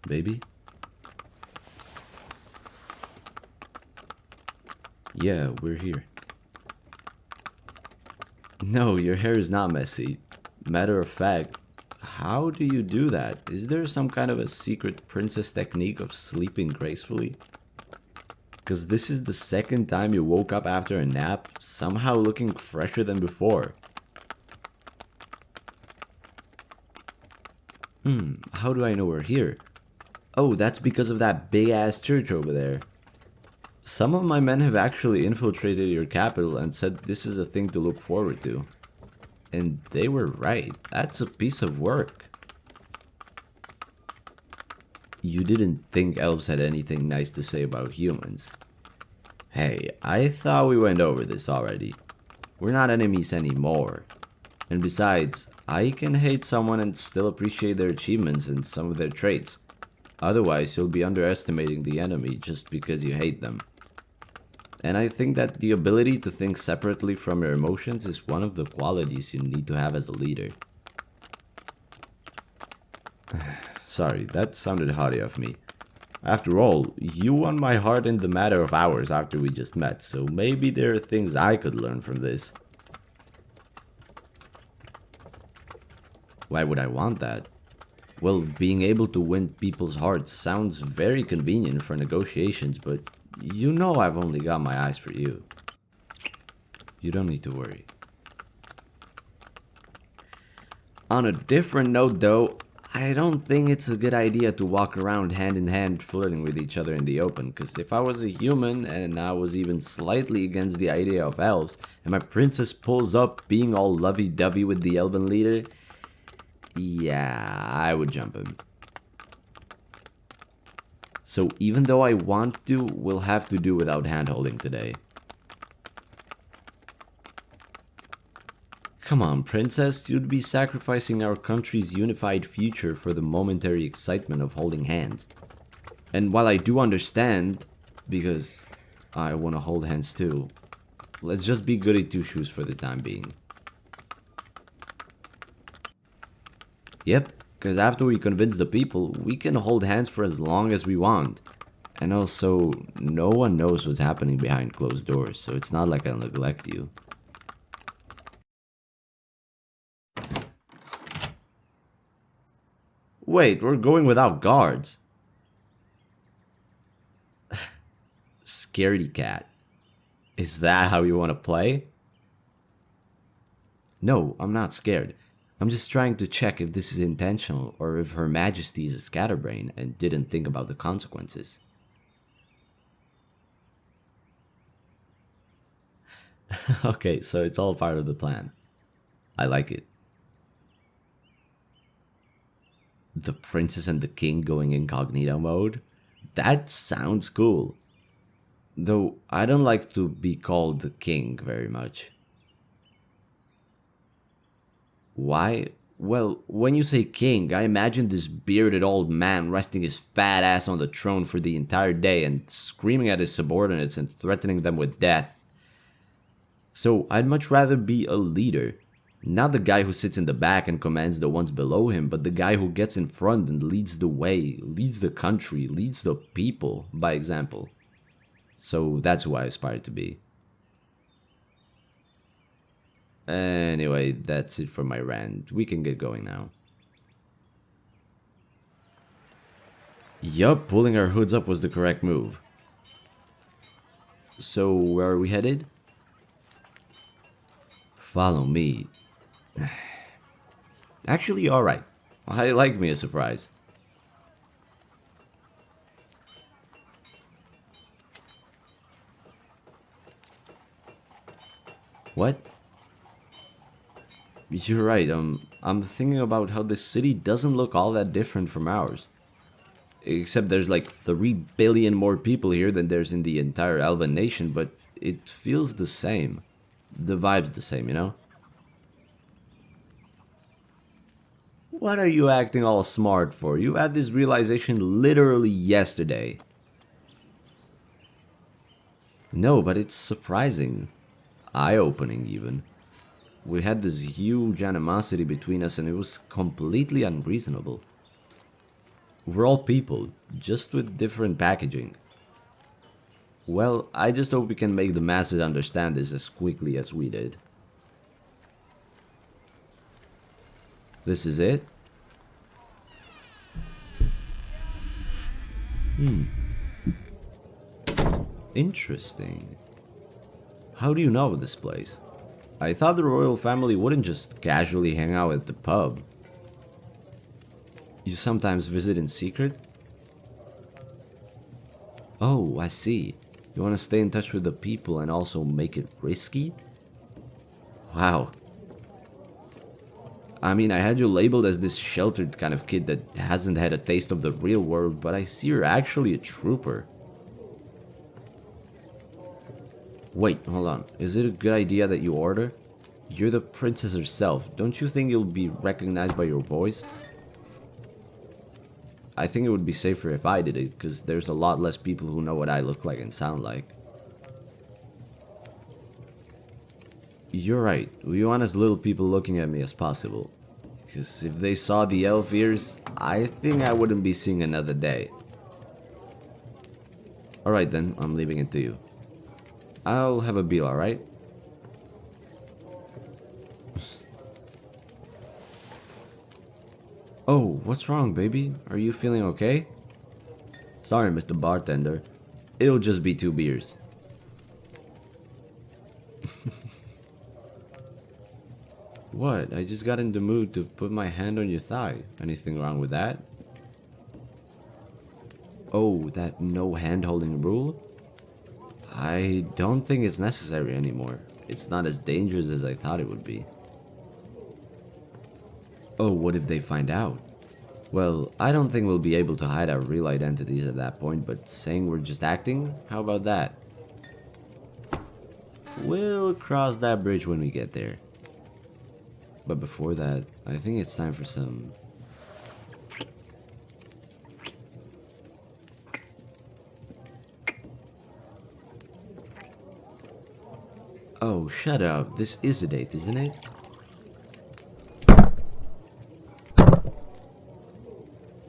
baby? Yeah, we're here. No, your hair is not messy. Matter of fact, how do you do that? Is there some kind of a secret princess technique of sleeping gracefully? Because this is the second time you woke up after a nap, somehow looking fresher than before. How do I know we're here? Oh, that's because of that big ass church over there. Some of my men have actually infiltrated your capital and said this is a thing to look forward to. And they were right, that's a piece of work. You didn't think elves had anything nice to say about humans. Hey, I thought we went over this already. We're not enemies anymore. And besides, I can hate someone and still appreciate their achievements and some of their traits. Otherwise, you'll be underestimating the enemy just because you hate them. And I think that the ability to think separately from your emotions is one of the qualities you need to have as a leader. Sorry, that sounded haughty of me. After all, you won my heart in the matter of hours after we just met, so maybe there are things I could learn from this. Why would I want that? Well, being able to win people's hearts sounds very convenient for negotiations, but you know I've only got my eyes for you. You don't need to worry. On a different note though, I don't think it's a good idea to walk around hand in hand flirting with each other in the open, because if I was a human and I was even slightly against the idea of elves, and my princess pulls up being all lovey-dovey with the elven leader, yeah, I would jump him. So even though I want to, we'll have to do without hand-holding today. Come on, princess, you'd be sacrificing our country's unified future for the momentary excitement of holding hands. And while I do understand, because I want to hold hands too, let's just be goody two-shoes for the time being. Yep, because after we convince the people, we can hold hands for as long as we want. And also, no one knows what's happening behind closed doors, so it's not like I'll neglect you. Wait, we're going without guards. Scaredy cat. Is that how you want to play? No, I'm not scared. I'm just trying to check if this is intentional or if Her Majesty is a scatterbrain and didn't think about the consequences. Okay, so it's all part of the plan. I like it. The princess and the king going incognito mode? That sounds cool. Though I don't like to be called the king very much. Why? Well, when you say king, I imagine this bearded old man resting his fat ass on the throne for the entire day and screaming at his subordinates and threatening them with death. So I'd much rather be a leader. Not the guy who sits in the back and commands the ones below him, but the guy who gets in front and leads the way, leads the country, leads the people by example. So that's who I aspire to be. Anyway, that's it for my rant. We can get going now. Yup, pulling our hoods up was the correct move. So, where are we headed? Follow me. Actually, alright. I like me a surprise. What? You're right, I'm thinking about how this city doesn't look all that different from ours. Except there's like 3 billion more people here than there's in the entire Elven nation, but it feels the same. The vibe's the same, you know? What are you acting all smart for? You had this realization literally yesterday. No, but it's surprising. Eye-opening even. We had this huge animosity between us and it was completely unreasonable. We're all people, just with different packaging. Well, I just hope we can make the masses understand this as quickly as we did. This is it? Interesting. How do you know this place? I thought the royal family wouldn't just casually hang out at the pub. You sometimes visit in secret? Oh, I see. You want to stay in touch with the people and also make it risky? Wow. I mean, I had you labeled as this sheltered kind of kid that hasn't had a taste of the real world, but I see you're actually a trooper. Wait, hold on. Is it a good idea that you order? You're the princess herself. Don't you think you'll be recognized by your voice? I think it would be safer if I did it, because there's a lot less people who know what I look like and sound like. You're right. We want as little people looking at me as possible. Because if they saw the elf ears, I think I wouldn't be seeing another day. Alright then, I'm leaving it to you. I'll have a beer, alright? Oh, what's wrong, baby? Are you feeling okay? Sorry, Mr. Bartender. It'll just be 2 beers. What? I just got in the mood to put my hand on your thigh. Anything wrong with that? Oh, that no hand-holding rule? I don't think it's necessary anymore. It's not as dangerous as I thought it would be. Oh, what if they find out? Well, I don't think we'll be able to hide our real identities at that point, but saying we're just acting? How about that? We'll cross that bridge when we get there. But before that, I think it's time for some... Oh, shut up. This is a date, isn't it?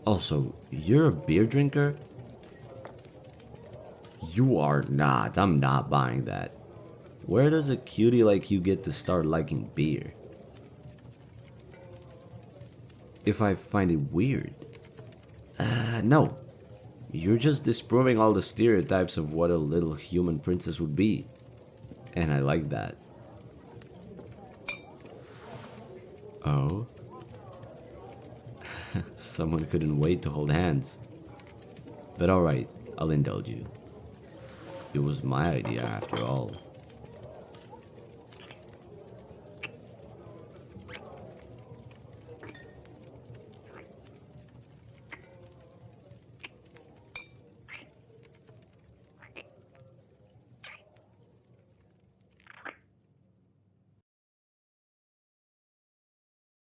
Also, you're a beer drinker? You are not. I'm not buying that. Where does a cutie like you get to start liking beer? If I find it weird? No. You're just disproving all the stereotypes of what a little human princess would be. And I like that. Oh? Someone couldn't wait to hold hands. But alright, I'll indulge you. It was my idea after all.